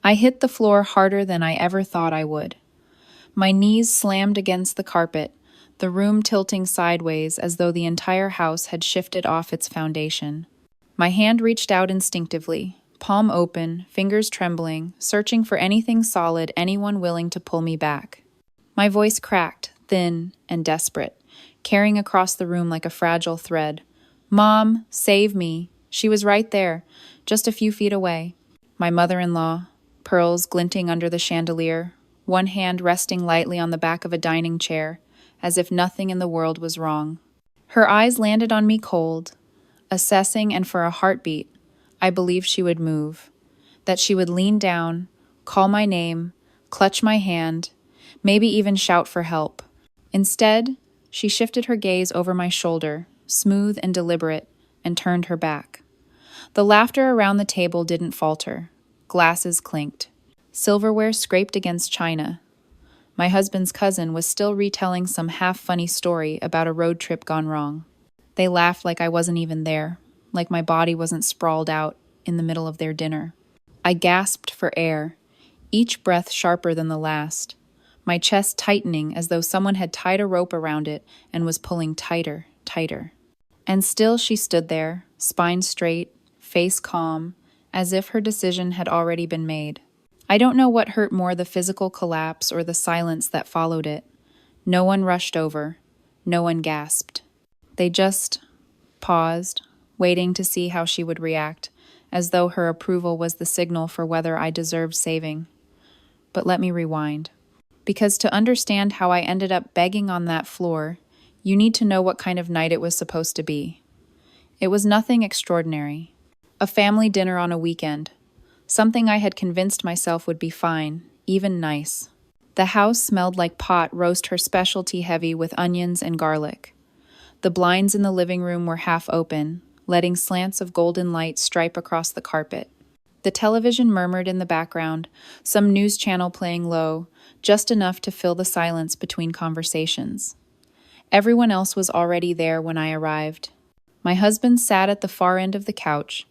I hit the floor harder than I ever thought I would. My knees slammed against the carpet, the room tilting sideways as though the entire house had shifted off its foundation. My hand reached out instinctively, palm open, fingers trembling, searching for anything solid, anyone willing to pull me back. My voice cracked, thin and desperate, carrying across the room like a fragile thread. "Mom, save me." She was right there, just a few feet away. My mother-in-law, pearls glinting under the chandelier, one hand resting lightly on the back of a dining chair, as if nothing in the world was wrong. Her eyes landed on me cold, assessing, and for a heartbeat, I believed she would move, that she would lean down, call my name, clutch my hand, maybe even shout for help. Instead, she shifted her gaze over my shoulder, smooth and deliberate, and turned her back. The laughter around the table didn't falter. Glasses clinked. Silverware scraped against china. My husband's cousin was still retelling some half-funny story about a road trip gone wrong. They laughed like I wasn't even there, like my body wasn't sprawled out in the middle of their dinner. I gasped for air, each breath sharper than the last, my chest tightening as though someone had tied a rope around it and was pulling tighter, tighter. And still she stood there, spine straight, face calm, as if her decision had already been made. I don't know what hurt more, the physical collapse or the silence that followed it. No one rushed over. No one gasped. They just paused, waiting to see how she would react, as though her approval was the signal for whether I deserved saving. But let me rewind. Because to understand how I ended up begging on that floor, you need to know what kind of night it was supposed to be. It was nothing extraordinary. A family dinner on a weekend. Something I had convinced myself would be fine, even nice. The house smelled like pot roast, her specialty heavy with onions and garlic. The blinds in the living room were half open, letting slants of golden light stripe across the carpet. The television murmured in the background, some news channel playing low, just enough to fill the silence between conversations. Everyone else was already there when I arrived. My husband sat at the far end of the couch,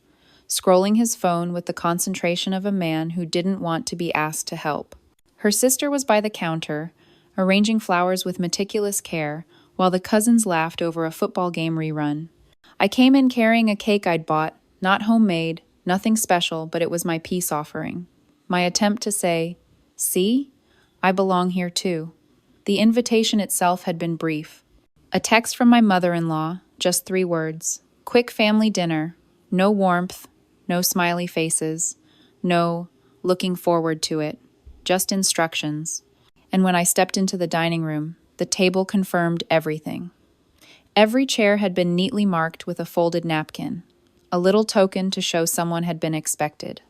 scrolling his phone with the concentration of a man who didn't want to be asked to help. Her sister was by the counter, arranging flowers with meticulous care, while the cousins laughed over a football game rerun. I came in carrying a cake I'd bought, not homemade, nothing special, but it was my peace offering. My attempt to say, "See? I belong here too." The invitation itself had been brief. A text from my mother-in-law, just 3 words. Quick family dinner. No warmth, no smiley faces, no looking forward to it, just instructions. And when I stepped into the dining room, the table confirmed everything. Every chair had been neatly marked with a folded napkin, a little token to show someone had been expected.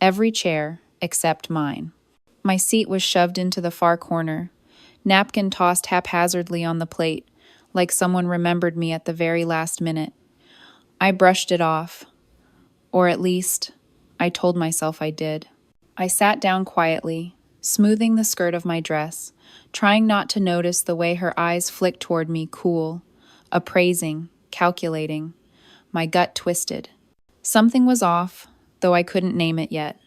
Every chair except mine. My seat was shoved into the far corner, napkin tossed haphazardly on the plate, like someone remembered me at the very last minute. I brushed it off, or at least, I told myself I did. I sat down quietly, smoothing the skirt of my dress, trying not to notice the way her eyes flicked toward me, cool, appraising, calculating. My gut twisted. Something was off, though I couldn't name it yet.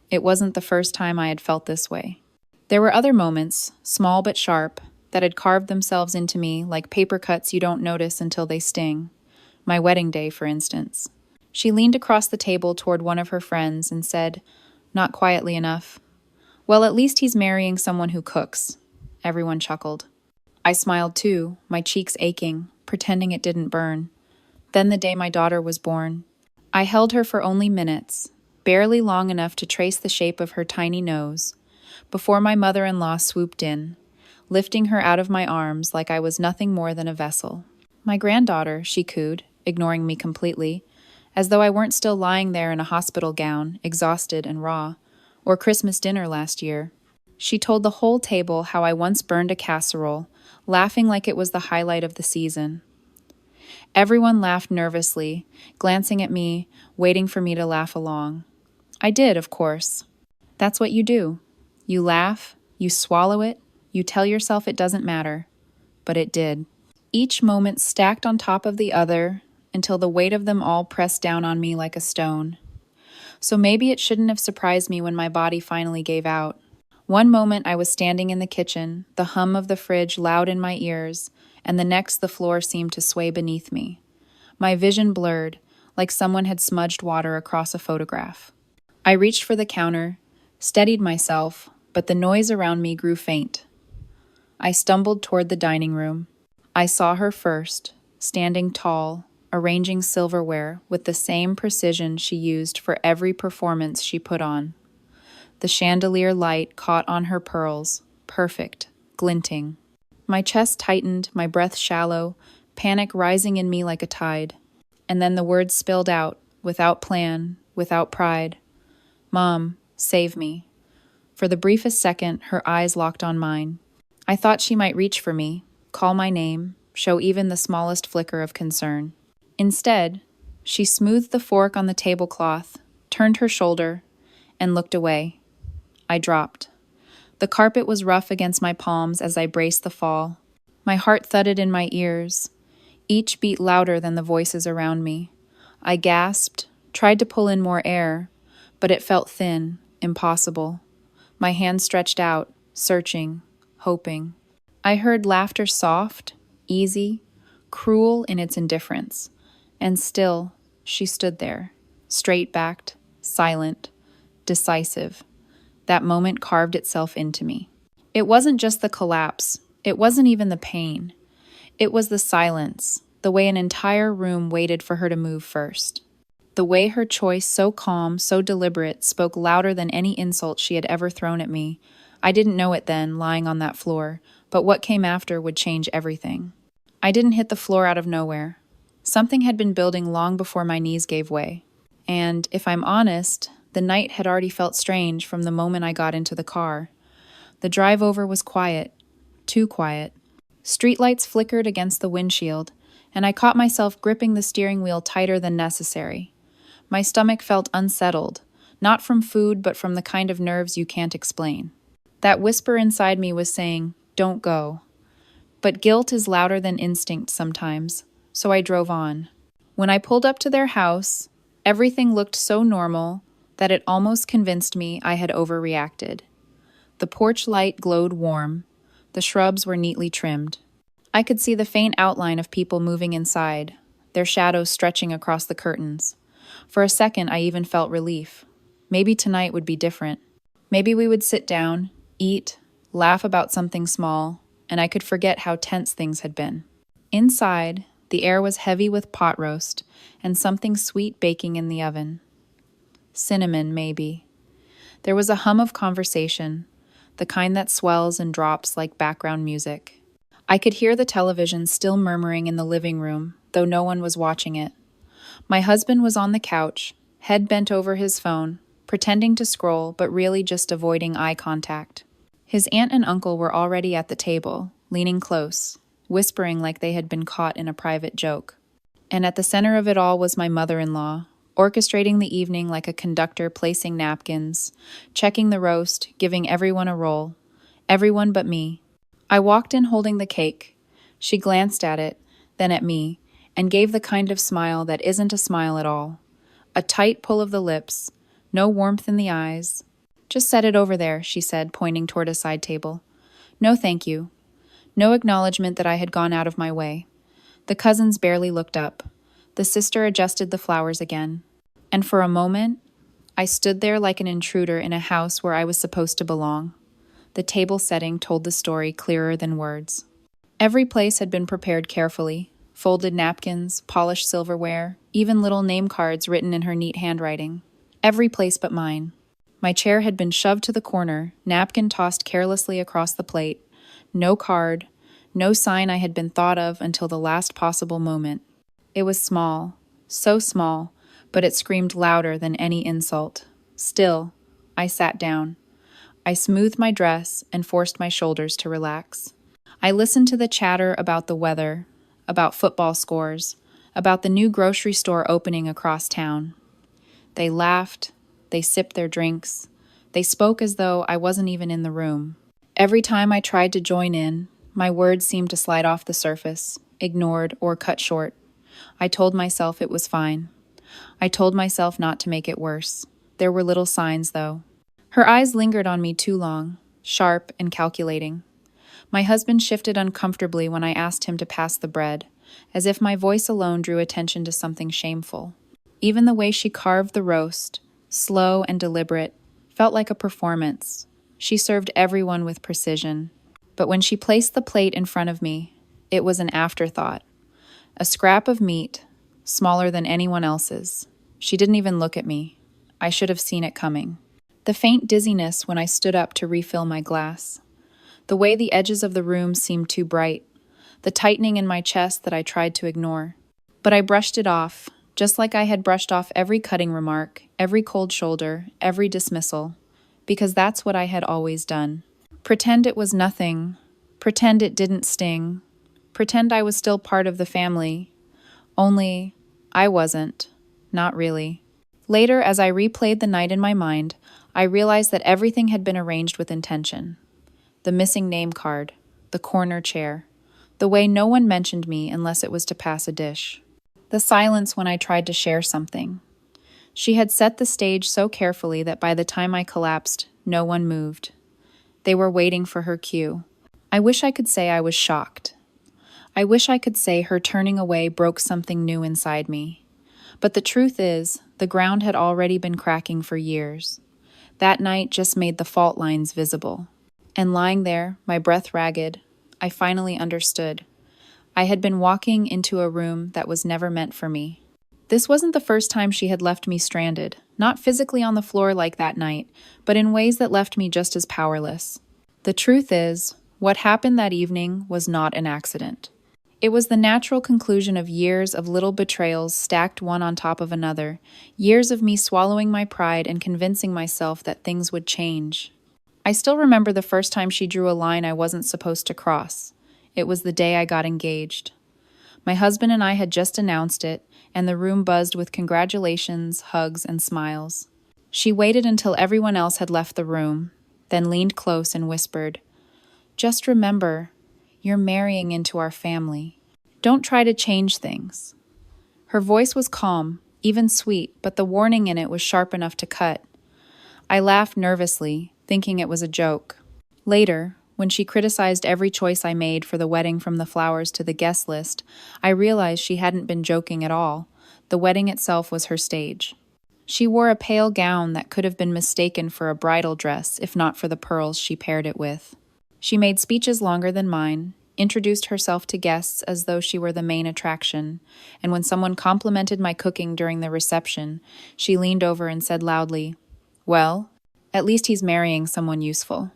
It wasn't the first time I had felt this way. There were other moments, small but sharp, that had carved themselves into me like paper cuts you don't notice until they sting. My wedding day, for instance. She leaned across the table toward one of her friends and said, not quietly enough, "Well, at least he's marrying someone who cooks." Everyone chuckled. I smiled too, my cheeks aching, pretending it didn't burn. Then the day my daughter was born. I held her for only minutes, barely long enough to trace the shape of her tiny nose, before my mother-in-law swooped in, lifting her out of my arms like I was nothing more than a vessel. "My granddaughter," she cooed, ignoring me completely, as though I weren't still lying there in a hospital gown, exhausted and raw, or Christmas dinner last year. She told the whole table how I once burned a casserole, laughing like it was the highlight of the season. Everyone laughed nervously, glancing at me, waiting for me to laugh along. I did, of course. That's what you do. You laugh, you swallow it, you tell yourself it doesn't matter. But it did. Each moment stacked on top of the other until the weight of them all pressed down on me like a stone. So maybe it shouldn't have surprised me when my body finally gave out. One moment I was standing in the kitchen, the hum of the fridge loud in my ears, and the next the floor seemed to sway beneath me. My vision blurred, like someone had smudged water across a photograph. I reached for the counter, steadied myself, but the noise around me grew faint. I stumbled toward the dining room. I saw her first, standing tall, arranging silverware with the same precision she used for every performance she put on. The chandelier light caught on her pearls, perfect, glinting. My chest tightened, my breath shallow, panic rising in me like a tide. And then the words spilled out, without plan, without pride. "Mom, save me." For the briefest second, her eyes locked on mine. I thought she might reach for me, call my name, show even the smallest flicker of concern. Instead, she smoothed the fork on the tablecloth, turned her shoulder, and looked away. I dropped. The carpet was rough against my palms as I braced the fall. My heart thudded in my ears, each beat louder than the voices around me. I gasped, tried to pull in more air, but it felt thin, impossible. My hand stretched out, searching, hoping. I heard laughter soft, easy, cruel in its indifference. And still, she stood there, straight-backed, silent, decisive. That moment carved itself into me. It wasn't just the collapse. It wasn't even the pain. It was the silence, the way an entire room waited for her to move first. The way her choice, so calm, so deliberate, spoke louder than any insult she had ever thrown at me. I didn't know it then, lying on that floor, but what came after would change everything. I didn't hit the floor out of nowhere. Something had been building long before my knees gave way. And, if I'm honest, the night had already felt strange from the moment I got into the car. The drive over was quiet, too quiet. Streetlights flickered against the windshield, and I caught myself gripping the steering wheel tighter than necessary. My stomach felt unsettled, not from food but from the kind of nerves you can't explain. That whisper inside me was saying, "Don't go." But guilt is louder than instinct sometimes, so I drove on. When I pulled up to their house, everything looked so normal that it almost convinced me I had overreacted. The porch light glowed warm. The shrubs were neatly trimmed. I could see the faint outline of people moving inside, their shadows stretching across the curtains. For a second, I even felt relief. Maybe tonight would be different. Maybe we would sit down, eat, laugh about something small, and I could forget how tense things had been. Inside, the air was heavy with pot roast and something sweet baking in the oven. Cinnamon, maybe. There was a hum of conversation, the kind that swells and drops like background music. I could hear the television still murmuring in the living room, though no one was watching it. My husband was on the couch, head bent over his phone, pretending to scroll, but really just avoiding eye contact. His aunt and uncle were already at the table, leaning close, whispering like they had been caught in a private joke. And at the center of it all was my mother-in-law, orchestrating the evening like a conductor placing napkins, checking the roast, giving everyone a roll. Everyone but me. I walked in holding the cake. She glanced at it, then at me, and gave the kind of smile that isn't a smile at all. A tight pull of the lips, no warmth in the eyes. "Just set it over there," she said, pointing toward a side table. "No thank you." No acknowledgement that I had gone out of my way. The cousins barely looked up. The sister adjusted the flowers again. And for a moment, I stood there like an intruder in a house where I was supposed to belong. The table setting told the story clearer than words. Every place had been prepared carefully. Folded napkins, polished silverware, even little name cards written in her neat handwriting. Every place but mine. My chair had been shoved to the corner, napkin tossed carelessly across the plate. No card, no sign I had been thought of until the last possible moment. It was small, so small, but it screamed louder than any insult. Still, I sat down. I smoothed my dress and forced my shoulders to relax. I listened to the chatter about the weather, about football scores, about the new grocery store opening across town. They laughed, they sipped their drinks, they spoke as though I wasn't even in the room. Every time I tried to join in, my words seemed to slide off the surface, ignored or cut short. I told myself it was fine. I told myself not to make it worse. There were little signs, though. Her eyes lingered on me too long, sharp and calculating. My husband shifted uncomfortably when I asked him to pass the bread, as if my voice alone drew attention to something shameful. Even the way she carved the roast, slow and deliberate, felt like a performance. She served everyone with precision. But when she placed the plate in front of me, it was an afterthought. A scrap of meat, smaller than anyone else's. She didn't even look at me. I should have seen it coming. The faint dizziness when I stood up to refill my glass. The way the edges of the room seemed too bright. The tightening in my chest that I tried to ignore. But I brushed it off, just like I had brushed off every cutting remark, every cold shoulder, every dismissal. Because that's what I had always done. Pretend it was nothing. Pretend it didn't sting. Pretend I was still part of the family. Only, I wasn't. Not really. Later, as I replayed the night in my mind, I realized that everything had been arranged with intention. The missing name card, the corner chair, the way no one mentioned me unless it was to pass a dish, the silence when I tried to share something. She had set the stage so carefully that by the time I collapsed, no one moved. They were waiting for her cue. I wish I could say I was shocked. I wish I could say her turning away broke something new inside me. But the truth is, the ground had already been cracking for years. That night just made the fault lines visible. And lying there, my breath ragged, I finally understood. I had been walking into a room that was never meant for me. This wasn't the first time she had left me stranded, not physically on the floor like that night, but in ways that left me just as powerless. The truth is, what happened that evening was not an accident. It was the natural conclusion of years of little betrayals stacked one on top of another, years of me swallowing my pride and convincing myself that things would change. I still remember the first time she drew a line I wasn't supposed to cross. It was the day I got engaged. My husband and I had just announced it, and the room buzzed with congratulations, hugs, and smiles. She waited until everyone else had left the room, then leaned close and whispered, "Just remember, you're marrying into our family. Don't try to change things." Her voice was calm, even sweet, but the warning in it was sharp enough to cut. I laughed nervously, thinking it was a joke. Later, when she criticized every choice I made for the wedding from the flowers to the guest list, I realized she hadn't been joking at all. The wedding itself was her stage. She wore a pale gown that could have been mistaken for a bridal dress if not for the pearls she paired it with. She made speeches longer than mine, introduced herself to guests as though she were the main attraction, and when someone complimented my cooking during the reception, she leaned over and said loudly, "Well, at least he's marrying someone useful."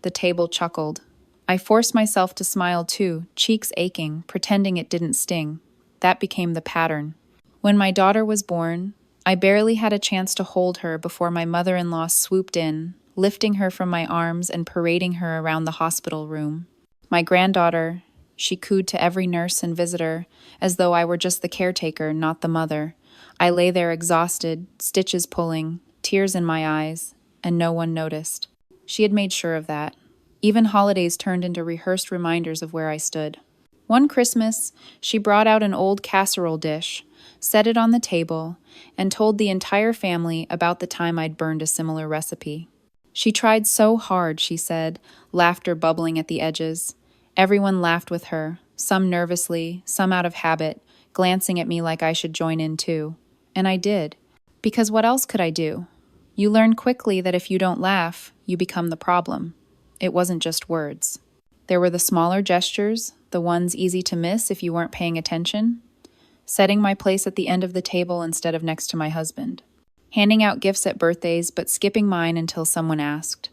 The table chuckled. I forced myself to smile too, cheeks aching, pretending it didn't sting. That became the pattern. When my daughter was born, I barely had a chance to hold her before my mother-in-law swooped in, lifting her from my arms and parading her around the hospital room. My granddaughter, she cooed to every nurse and visitor, as though I were just the caretaker, not the mother. I lay there exhausted, stitches pulling, tears in my eyes, and no one noticed. She had made sure of that. Even holidays turned into rehearsed reminders of where I stood. One Christmas, she brought out an old casserole dish, set it on the table, and told the entire family about the time I'd burned a similar recipe. She tried so hard, she said, laughter bubbling at the edges. Everyone laughed with her, some nervously, some out of habit, glancing at me like I should join in too. And I did. Because what else could I do? You learn quickly that if you don't laugh, you become the problem. It wasn't just words. There were the smaller gestures, the ones easy to miss if you weren't paying attention. Setting my place at the end of the table instead of next to my husband. Handing out gifts at birthdays but skipping mine until someone asked.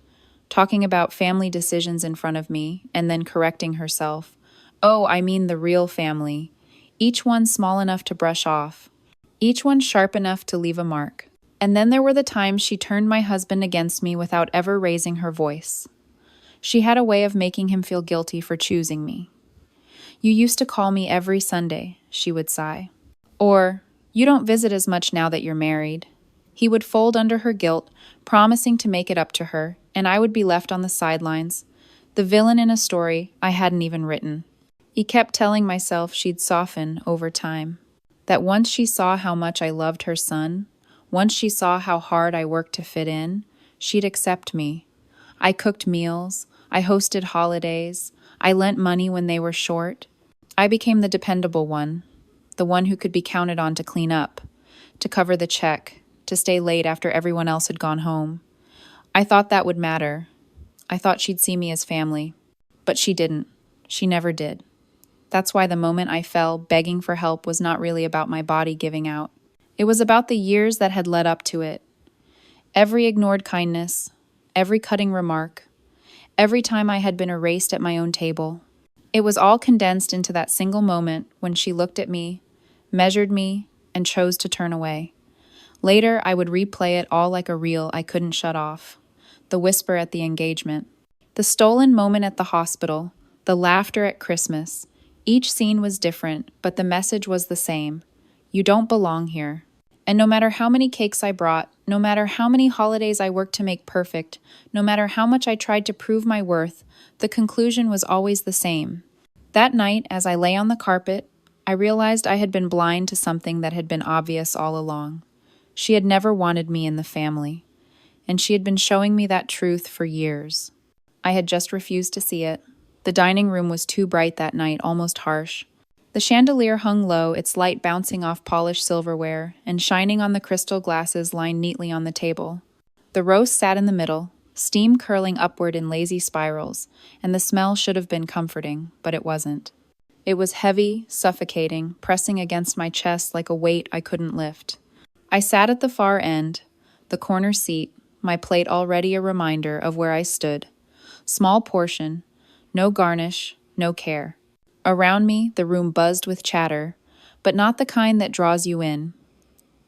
Talking about family decisions in front of me and then correcting herself. "Oh, I mean the real family." Each one small enough to brush off. Each one sharp enough to leave a mark. And then there were the times she turned my husband against me without ever raising her voice. She had a way of making him feel guilty for choosing me. "You used to call me every Sunday," she would sigh. Or, "You don't visit as much now that you're married." He would fold under her guilt, promising to make it up to her, and I would be left on the sidelines, the villain in a story I hadn't even written. He kept telling myself she'd soften over time, that once she saw how much I loved her son, Once she saw how hard I worked to fit in, she'd accept me. I cooked meals, I hosted holidays, I lent money when they were short. I became the dependable one, the one who could be counted on to clean up, to cover the check, to stay late after everyone else had gone home. I thought that would matter. I thought she'd see me as family. But she didn't. She never did. That's why the moment I fell, begging for help was not really about my body giving out. It was about the years that had led up to it. Every ignored kindness, every cutting remark, every time I had been erased at my own table. It was all condensed into that single moment when she looked at me, measured me, and chose to turn away. Later, I would replay it all like a reel I couldn't shut off. The whisper at the engagement, the stolen moment at the hospital, the laughter at Christmas. Each scene was different, but the message was the same. You don't belong here. And no matter how many cakes I brought, no matter how many holidays I worked to make perfect, no matter how much I tried to prove my worth, the conclusion was always the same. That night, as I lay on the carpet, I realized I had been blind to something that had been obvious all along. She had never wanted me in the family, and she had been showing me that truth for years. I had just refused to see it. The dining room was too bright that night, almost harsh. The chandelier hung low, its light bouncing off polished silverware and shining on the crystal glasses lined neatly on the table. The roast sat in the middle, steam curling upward in lazy spirals, and the smell should have been comforting, but it wasn't. It was heavy, suffocating, pressing against my chest like a weight I couldn't lift. I sat at the far end, the corner seat, my plate already a reminder of where I stood. Small portion, no garnish, no care. Around me, the room buzzed with chatter, but not the kind that draws you in.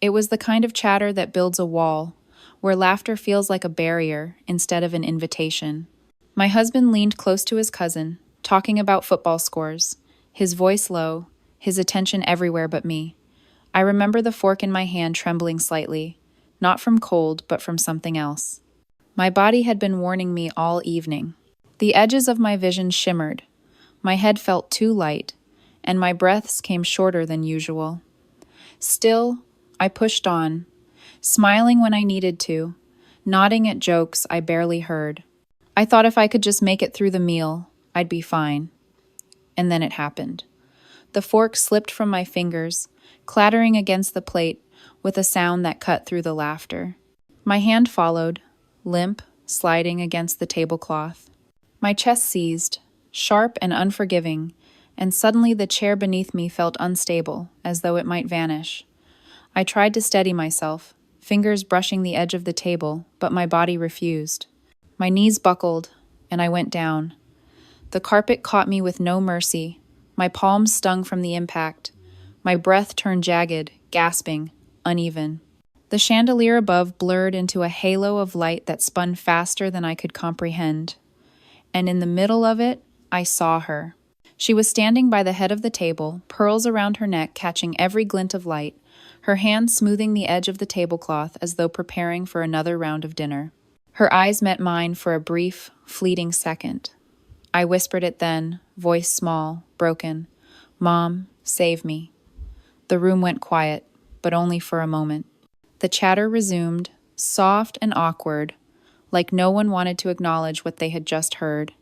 It was the kind of chatter that builds a wall, where laughter feels like a barrier instead of an invitation. My husband leaned close to his cousin, talking about football scores, his voice low, his attention everywhere but me. I remember the fork in my hand trembling slightly, not from cold, but from something else. My body had been warning me all evening. The edges of my vision shimmered. My head felt too light, and my breaths came shorter than usual. Still, I pushed on, smiling when I needed to, nodding at jokes I barely heard. I thought if I could just make it through the meal, I'd be fine. And then it happened. The fork slipped from my fingers, clattering against the plate with a sound that cut through the laughter. My hand followed, limp, sliding against the tablecloth. My chest seized, sharp and unforgiving, and suddenly the chair beneath me felt unstable, as though it might vanish. I tried to steady myself, fingers brushing the edge of the table, but my body refused. My knees buckled, and I went down. The carpet caught me with no mercy. My palms stung from the impact. My breath turned jagged, gasping, uneven. The chandelier above blurred into a halo of light that spun faster than I could comprehend. And in the middle of it, I saw her. She was standing by the head of the table, pearls around her neck catching every glint of light, her hand smoothing the edge of the tablecloth as though preparing for another round of dinner. Her eyes met mine for a brief, fleeting second. I whispered it then, voice small, broken. "Mom, save me." The room went quiet, but only for a moment. The chatter resumed, soft and awkward, like no one wanted to acknowledge what they had just heard.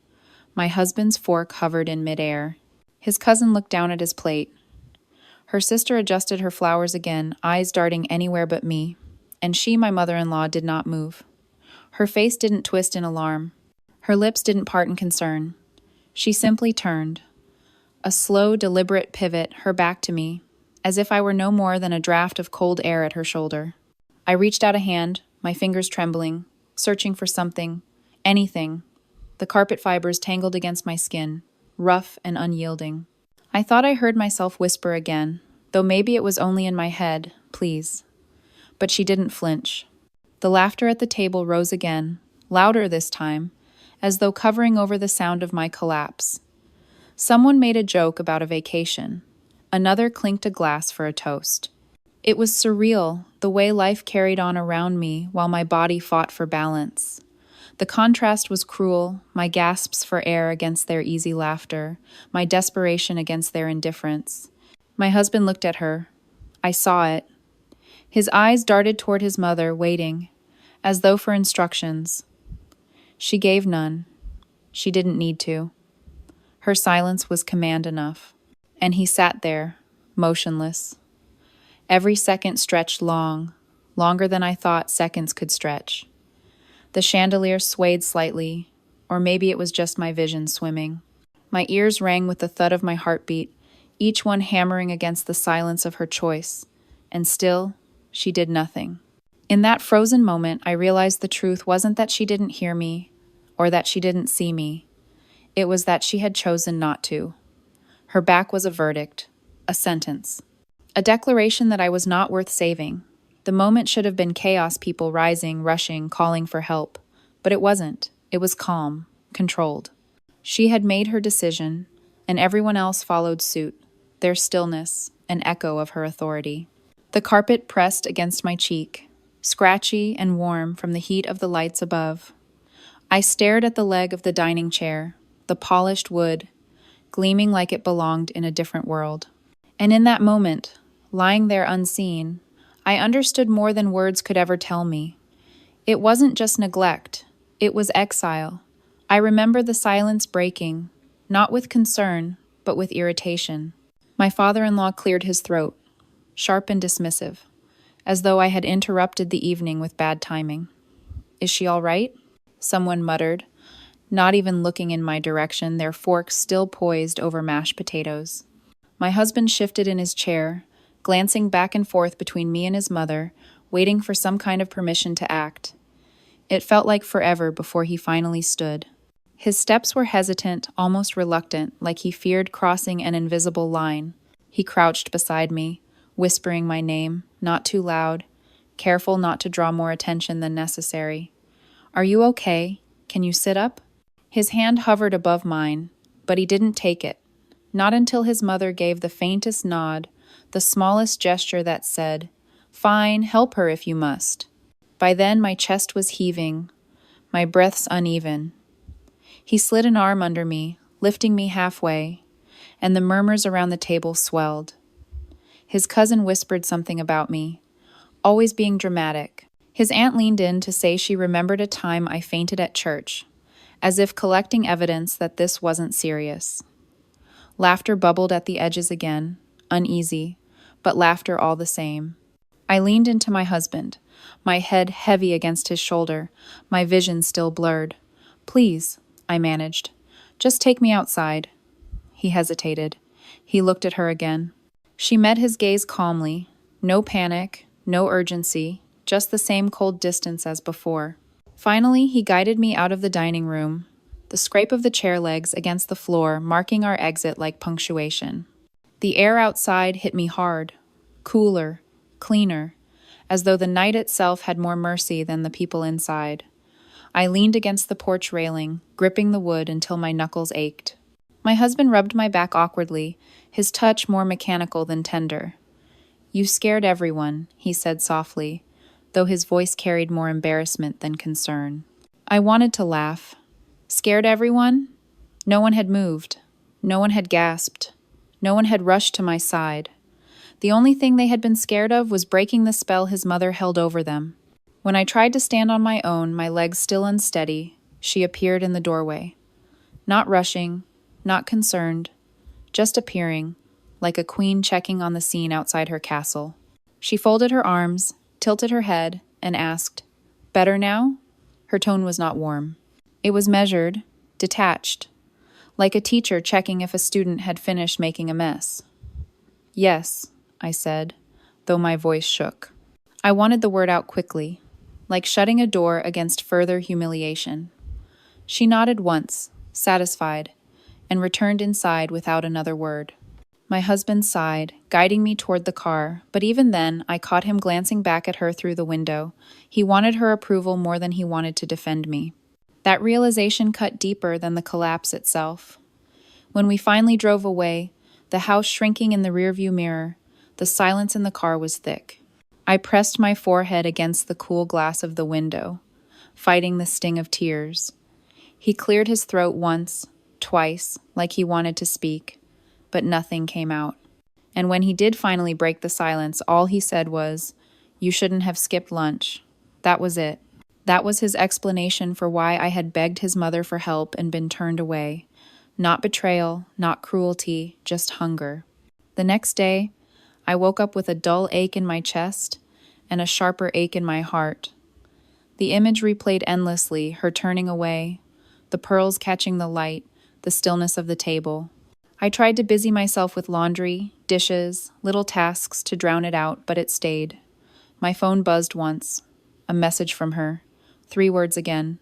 My husband's fork hovered in midair. His cousin looked down at his plate. Her sister adjusted her flowers again, eyes darting anywhere but me, and she, my mother-in-law, did not move. Her face didn't twist in alarm. Her lips didn't part in concern. She simply turned. A slow, deliberate pivot, her back to me, as if I were no more than a draft of cold air at her shoulder. I reached out a hand, my fingers trembling, searching for something, anything. The carpet fibers tangled against my skin, rough and unyielding. I thought I heard myself whisper again, though maybe it was only in my head, "Please." But she didn't flinch. The laughter at the table rose again, louder this time, as though covering over the sound of my collapse. Someone made a joke about a vacation. Another clinked a glass for a toast. It was surreal, the way life carried on around me while my body fought for balance. The contrast was cruel, my gasps for air against their easy laughter, my desperation against their indifference. My husband looked at her. I saw it. His eyes darted toward his mother, waiting, as though for instructions. She gave none. She didn't need to. Her silence was command enough. And he sat there, motionless. Every second stretched long, longer than I thought seconds could stretch. The chandelier swayed slightly, or maybe it was just my vision swimming. My ears rang with the thud of my heartbeat, each one hammering against the silence of her choice, and still, she did nothing. In that frozen moment, I realized the truth wasn't that she didn't hear me, or that she didn't see me. It was that she had chosen not to. Her back was a verdict, a sentence, a declaration that I was not worth saving. The moment should have been chaos, people rising, rushing, calling for help. But it wasn't. It was calm, controlled. She had made her decision, and everyone else followed suit, their stillness, an echo of her authority. The carpet pressed against my cheek, scratchy and warm from the heat of the lights above. I stared at the leg of the dining chair, the polished wood, gleaming like it belonged in a different world. And in that moment, lying there unseen, I understood more than words could ever tell me. It wasn't just neglect, it was exile. I remember the silence breaking, not with concern, but with irritation. My father-in-law cleared his throat, sharp and dismissive, as though I had interrupted the evening with bad timing. "Is she all right?" someone muttered, not even looking in my direction, their forks still poised over mashed potatoes. My husband shifted in his chair, glancing back and forth between me and his mother, waiting for some kind of permission to act. It felt like forever before he finally stood. His steps were hesitant, almost reluctant, like he feared crossing an invisible line. He crouched beside me, whispering my name, not too loud, careful not to draw more attention than necessary. "Are you okay? Can you sit up?" His hand hovered above mine, but he didn't take it, not until his mother gave the faintest nod, the smallest gesture that said, "Fine, help her if you must." By then my chest was heaving, my breaths uneven. He slid an arm under me, lifting me halfway, and the murmurs around the table swelled. His cousin whispered something about me, always being dramatic. His aunt leaned in to say she remembered a time I fainted at church, as if collecting evidence that this wasn't serious. Laughter bubbled at the edges again, uneasy, but laughter all the same. I leaned into my husband, my head heavy against his shoulder, my vision still blurred. "Please," I managed, "just take me outside." He hesitated. He looked at her again. She met his gaze calmly. No panic, no urgency, just the same cold distance as before. Finally, he guided me out of the dining room, the scrape of the chair legs against the floor marking our exit like punctuation. The air outside hit me hard, cooler, cleaner, as though the night itself had more mercy than the people inside. I leaned against the porch railing, gripping the wood until my knuckles ached. My husband rubbed my back awkwardly, his touch more mechanical than tender. "You scared everyone," he said softly, though his voice carried more embarrassment than concern. I wanted to laugh. Scared everyone? No one had moved. No one had gasped. No one had rushed to my side. The only thing they had been scared of was breaking the spell his mother held over them. When I tried to stand on my own, my legs still unsteady, she appeared in the doorway. Not rushing, not concerned, just appearing, like a queen checking on the scene outside her castle. She folded her arms, tilted her head, and asked, "Better now?" Her tone was not warm. It was measured, detached, like a teacher checking if a student had finished making a mess. "Yes," I said, though my voice shook. I wanted the word out quickly, like shutting a door against further humiliation. She nodded once, satisfied, and returned inside without another word. My husband sighed, guiding me toward the car, but even then, I caught him glancing back at her through the window. He wanted her approval more than he wanted to defend me. That realization cut deeper than the collapse itself. When we finally drove away, the house shrinking in the rearview mirror, the silence in the car was thick. I pressed my forehead against the cool glass of the window, fighting the sting of tears. He cleared his throat once, twice, like he wanted to speak, but nothing came out. And when he did finally break the silence, all he said was, You shouldn't have skipped lunch. That was it. That was his explanation for why I had begged his mother for help and been turned away. Not betrayal, not cruelty, just hunger. The next day, I woke up with a dull ache in my chest and a sharper ache in my heart. The image replayed endlessly, her turning away, the pearls catching the light, the stillness of the table. I tried to busy myself with laundry, dishes, little tasks to drown it out, but it stayed. My phone buzzed once. A message from her. 3 words again.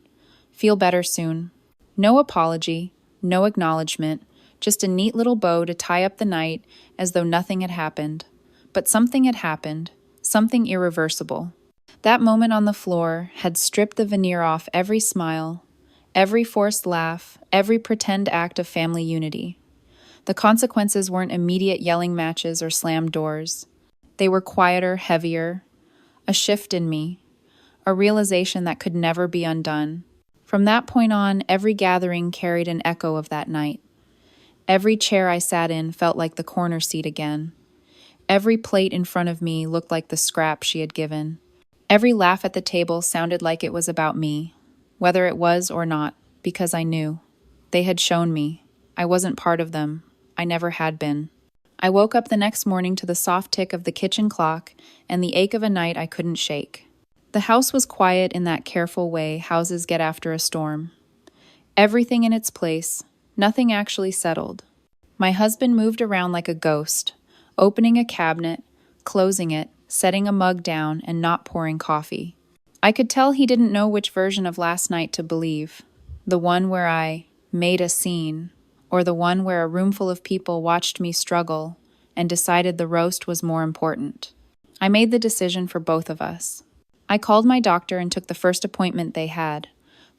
Feel better soon. No apology, no acknowledgement, just a neat little bow to tie up the night as though nothing had happened. But something had happened, something irreversible. That moment on the floor had stripped the veneer off every smile, every forced laugh, every pretend act of family unity. The consequences weren't immediate yelling matches or slammed doors. They were quieter, heavier, a shift in me, a realization that could never be undone. From that point on, every gathering carried an echo of that night. Every chair I sat in felt like the corner seat again. Every plate in front of me looked like the scrap she had given. Every laugh at the table sounded like it was about me, whether it was or not, because I knew. They had shown me. I wasn't part of them. I never had been. I woke up the next morning to the soft tick of the kitchen clock and the ache of a night I couldn't shake. The house was quiet in that careful way houses get after a storm. Everything in its place, nothing actually settled. My husband moved around like a ghost, opening a cabinet, closing it, setting a mug down, and not pouring coffee. I could tell he didn't know which version of last night to believe. The one where I made a scene, or the one where a roomful of people watched me struggle and decided the roast was more important. I made the decision for both of us. I called my doctor and took the first appointment they had.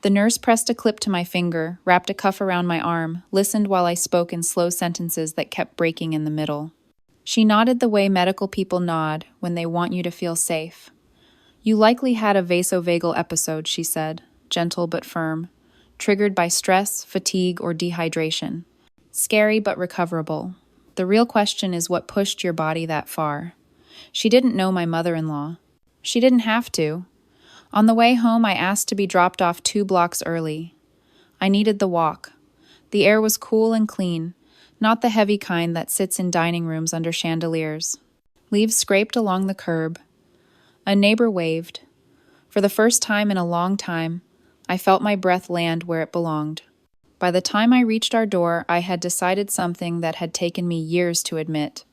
The nurse pressed a clip to my finger, wrapped a cuff around my arm, listened while I spoke in slow sentences that kept breaking in the middle. She nodded the way medical people nod when they want you to feel safe. You likely had a vasovagal episode, she said, gentle but firm, triggered by stress, fatigue, or dehydration. Scary but recoverable. The real question is what pushed your body that far. She didn't know my mother-in-law. She didn't have to. On the way home, I asked to be dropped off 2 blocks early. I needed the walk. The air was cool and clean, not the heavy kind that sits in dining rooms under chandeliers. Leaves scraped along the curb. A neighbor waved. For the first time in a long time, I felt my breath land where it belonged. By the time I reached our door, I had decided something that had taken me years to admit.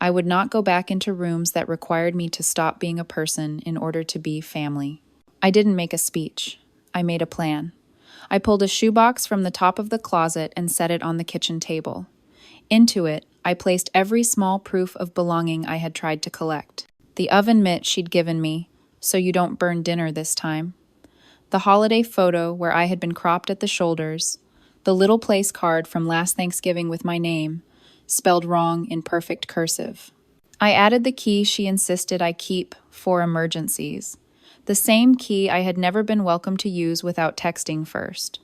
I would not go back into rooms that required me to stop being a person in order to be family. I didn't make a speech. I made a plan. I pulled a shoebox from the top of the closet and set it on the kitchen table. Into it, I placed every small proof of belonging I had tried to collect. The oven mitt she'd given me, so you don't burn dinner this time. The holiday photo where I had been cropped at the shoulders. The little place card from last Thanksgiving with my name, spelled wrong in perfect cursive. I added the key she insisted I keep for emergencies. The same key I had never been welcome to use without texting first.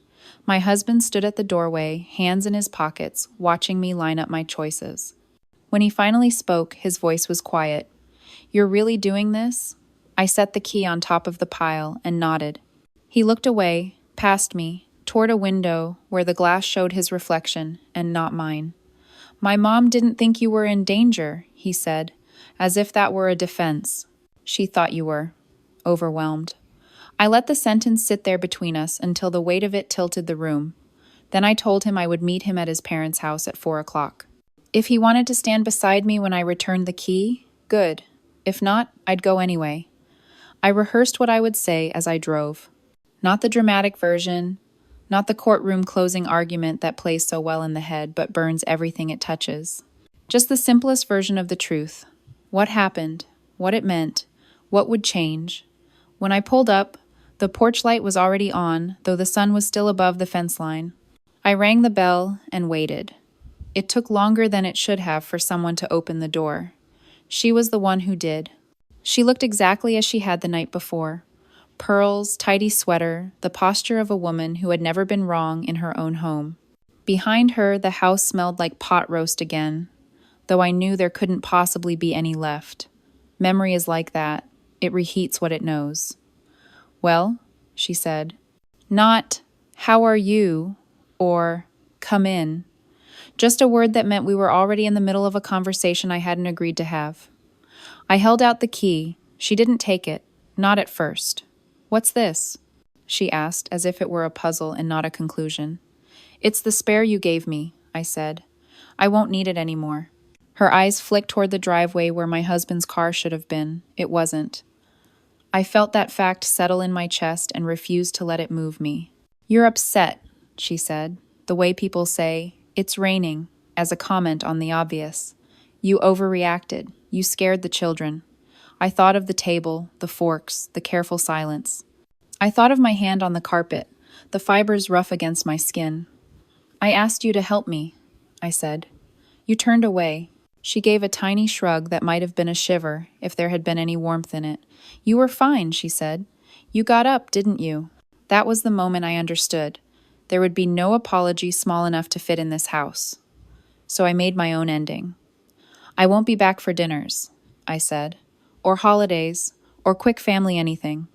My husband stood at the doorway, hands in his pockets, watching me line up my choices. When he finally spoke, his voice was quiet. "You're really doing this?" I set the key on top of the pile and nodded. He looked away, past me, toward a window where the glass showed his reflection and not mine. "My mom didn't think you were in danger," he said, as if that were a defense. "She thought you were." Overwhelmed. I let the sentence sit there between us until the weight of it tilted the room. Then I told him I would meet him at his parents' house at 4 o'clock. If he wanted to stand beside me when I returned the key, good. If not, I'd go anyway. I rehearsed what I would say as I drove. Not the dramatic version, not the courtroom closing argument that plays so well in the head but burns everything it touches. Just the simplest version of the truth. What happened, what it meant, what would change. When I pulled up, the porch light was already on, though the sun was still above the fence line. I rang the bell and waited. It took longer than it should have for someone to open the door. She was the one who did. She looked exactly as she had the night before. Pearls, tidy sweater, the posture of a woman who had never been wrong in her own home. Behind her, the house smelled like pot roast again, though I knew there couldn't possibly be any left. Memory is like that. It reheats what it knows. Well, she said, not, how are you, or come in. Just a word that meant we were already in the middle of a conversation I hadn't agreed to have. I held out the key. She didn't take it, not at first. What's this? She asked, as if it were a puzzle and not a conclusion. It's the spare you gave me, I said. I won't need it anymore. Her eyes flicked toward the driveway where my husband's car should have been. It wasn't. I felt that fact settle in my chest and refused to let it move me. You're upset, she said, the way people say, it's raining, as a comment on the obvious. You overreacted. You scared the children. I thought of the table, the forks, the careful silence. I thought of my hand on the carpet, the fibers rough against my skin. I asked you to help me, I said. You turned away. She gave a tiny shrug that might have been a shiver if there had been any warmth in it. You were fine, she said. You got up, didn't you? That was the moment I understood. There would be no apology small enough to fit in this house. So I made my own ending. I won't be back for dinners, I said, or holidays, or quick family anything.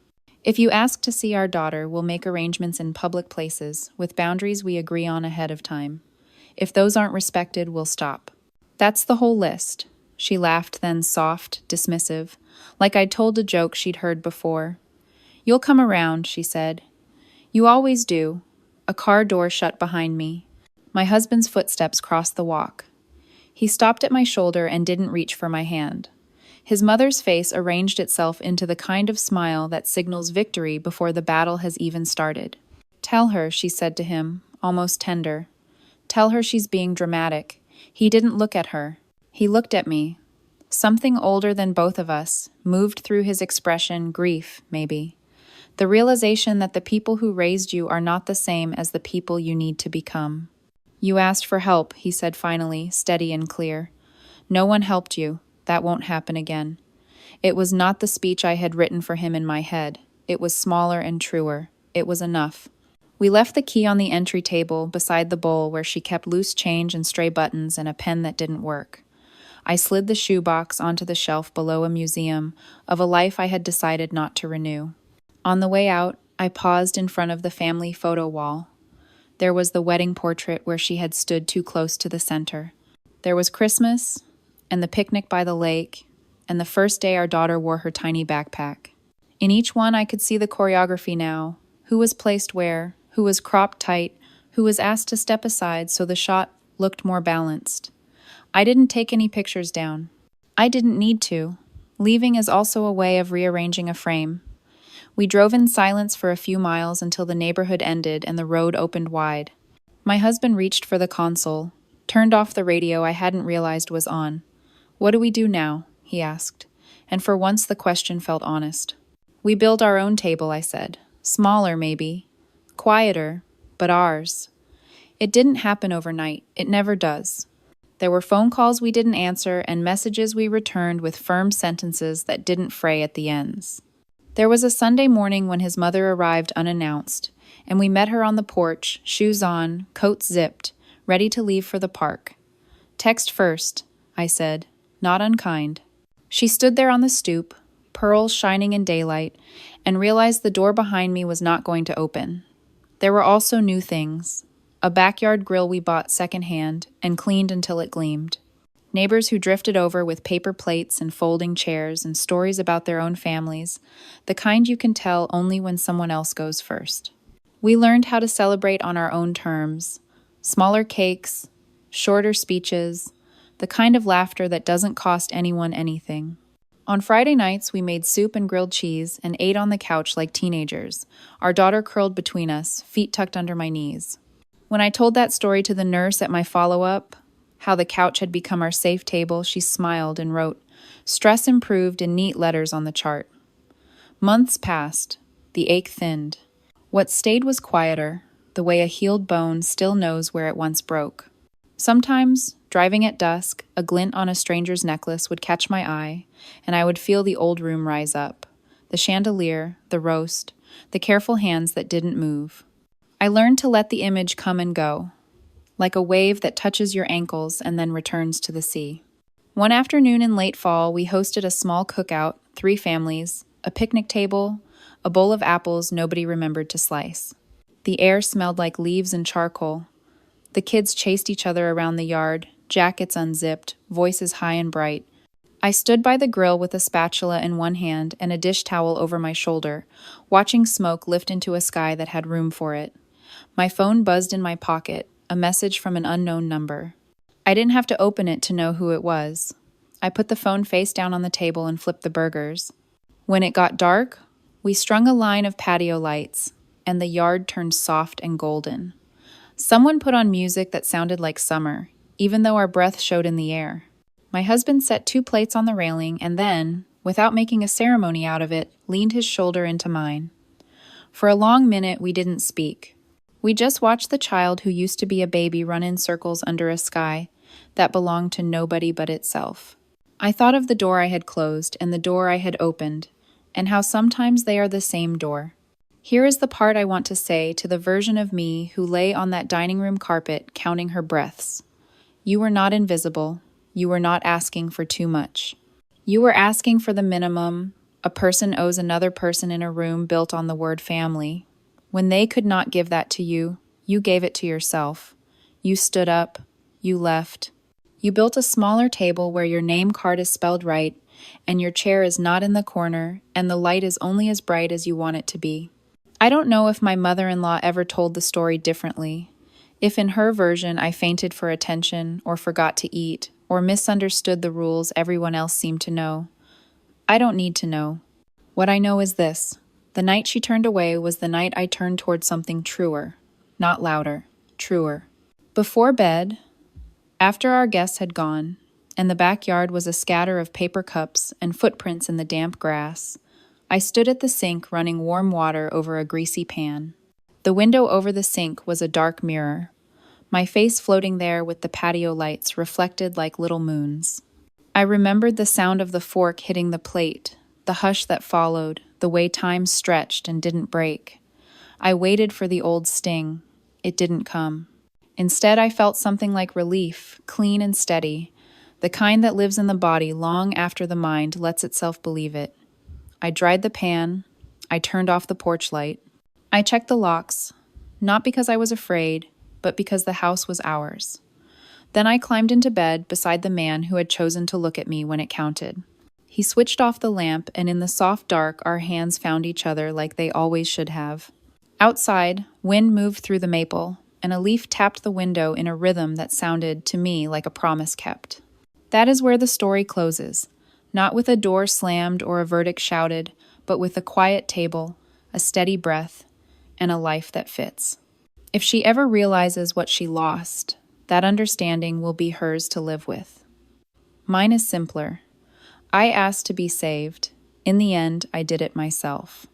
If you ask to see our daughter, we'll make arrangements in public places, with boundaries we agree on ahead of time. If those aren't respected, we'll stop. That's the whole list. She laughed, then soft, dismissive, like I'd told a joke she'd heard before. You'll come around, she said. You always do. A car door shut behind me. My husband's footsteps crossed the walk. He stopped at my shoulder and didn't reach for my hand. His mother's face arranged itself into the kind of smile that signals victory before the battle has even started. Tell her, she said to him, almost tender. Tell her she's being dramatic. He didn't look at her. He looked at me. Something older than both of us, moved through his expression, grief, maybe. The realization that the people who raised you are not the same as the people you need to become. You asked for help, he said finally, steady and clear. No one helped you. That won't happen again. It was not the speech I had written for him in my head. It was smaller and truer. It was enough. We left the key on the entry table beside the bowl where she kept loose change and stray buttons and a pen that didn't work. I slid the shoebox onto the shelf below a museum of a life I had decided not to renew. On the way out, I paused in front of the family photo wall. There was the wedding portrait where she had stood too close to the center. There was Christmas, and the picnic by the lake, and the first day our daughter wore her tiny backpack. In each one I could see the choreography now, who was placed where, who was cropped tight, who was asked to step aside so the shot looked more balanced. I didn't take any pictures down. I didn't need to. Leaving is also a way of rearranging a frame. We drove in silence for a few miles until the neighborhood ended and the road opened wide. My husband reached for the console, turned off the radio I hadn't realized was on. What do we do now? He asked, and for once the question felt honest. We build our own table, I said. Smaller, maybe. Quieter, but ours. It didn't happen overnight. It never does. There were phone calls we didn't answer and messages we returned with firm sentences that didn't fray at the ends. There was a Sunday morning when his mother arrived unannounced, and we met her on the porch, shoes on, coat zipped, ready to leave for the park. Text first, I said, not unkind. She stood there on the stoop, pearls shining in daylight, and realized the door behind me was not going to open. There were also new things. A backyard grill we bought secondhand and cleaned until it gleamed. Neighbors who drifted over with paper plates and folding chairs and stories about their own families, the kind you can tell only when someone else goes first. We learned how to celebrate on our own terms. Smaller cakes, shorter speeches, the kind of laughter that doesn't cost anyone anything. On Friday nights, we made soup and grilled cheese and ate on the couch like teenagers, our daughter curled between us, feet tucked under my knees. When I told that story to the nurse at my follow-up, how the couch had become our safe table, she smiled and wrote, "Stress improved" in neat letters on the chart. Months passed. The ache thinned. What stayed was quieter, the way a healed bone still knows where it once broke. Sometimes, driving at dusk, a glint on a stranger's necklace would catch my eye, and I would feel the old room rise up. The chandelier, the roast, the careful hands that didn't move. I learned to let the image come and go, like a wave that touches your ankles and then returns to the sea. One afternoon in late fall, we hosted a small cookout, 3 families, a picnic table, a bowl of apples nobody remembered to slice. The air smelled like leaves and charcoal. The kids chased each other around the yard, jackets unzipped, voices high and bright. I stood by the grill with a spatula in one hand and a dish towel over my shoulder, watching smoke lift into a sky that had room for it. My phone buzzed in my pocket, a message from an unknown number. I didn't have to open it to know who it was. I put the phone face down on the table and flipped the burgers. When it got dark, we strung a line of patio lights, and the yard turned soft and golden. Someone put on music that sounded like summer, even though our breath showed in the air. My husband set 2 plates on the railing and then, without making a ceremony out of it, leaned his shoulder into mine. For a long minute, we didn't speak. We just watched the child who used to be a baby run in circles under a sky that belonged to nobody but itself. I thought of the door I had closed and the door I had opened, and how sometimes they are the same door. Here is the part I want to say to the version of me who lay on that dining room carpet counting her breaths. You were not invisible. You were not asking for too much. You were asking for the minimum a person owes another person in a room built on the word family. When they could not give that to you, you gave it to yourself. You stood up. You left. You built a smaller table where your name card is spelled right, and your chair is not in the corner, and the light is only as bright as you want it to be. I don't know if my mother-in-law ever told the story differently. If in her version I fainted for attention, or forgot to eat, or misunderstood the rules everyone else seemed to know. I don't need to know. What I know is this. The night she turned away was the night I turned toward something truer. Not louder, truer. Before bed, after our guests had gone, and the backyard was a scatter of paper cups and footprints in the damp grass, I stood at the sink running warm water over a greasy pan. The window over the sink was a dark mirror, my face floating there with the patio lights reflected like little moons. I remembered the sound of the fork hitting the plate, the hush that followed, the way time stretched and didn't break. I waited for the old sting. It didn't come. Instead, I felt something like relief, clean and steady, the kind that lives in the body long after the mind lets itself believe it. I dried the pan. I turned off the porch light. I checked the locks, not because I was afraid, but because the house was ours. Then I climbed into bed beside the man who had chosen to look at me when it counted. He switched off the lamp, and in the soft dark, our hands found each other like they always should have. Outside, wind moved through the maple, and a leaf tapped the window in a rhythm that sounded, to me, like a promise kept. That is where the story closes, not with a door slammed or a verdict shouted, but with a quiet table, a steady breath, and a life that fits. If she ever realizes what she lost, that understanding will be hers to live with. Mine is simpler. I asked to be saved. In the end, I did it myself.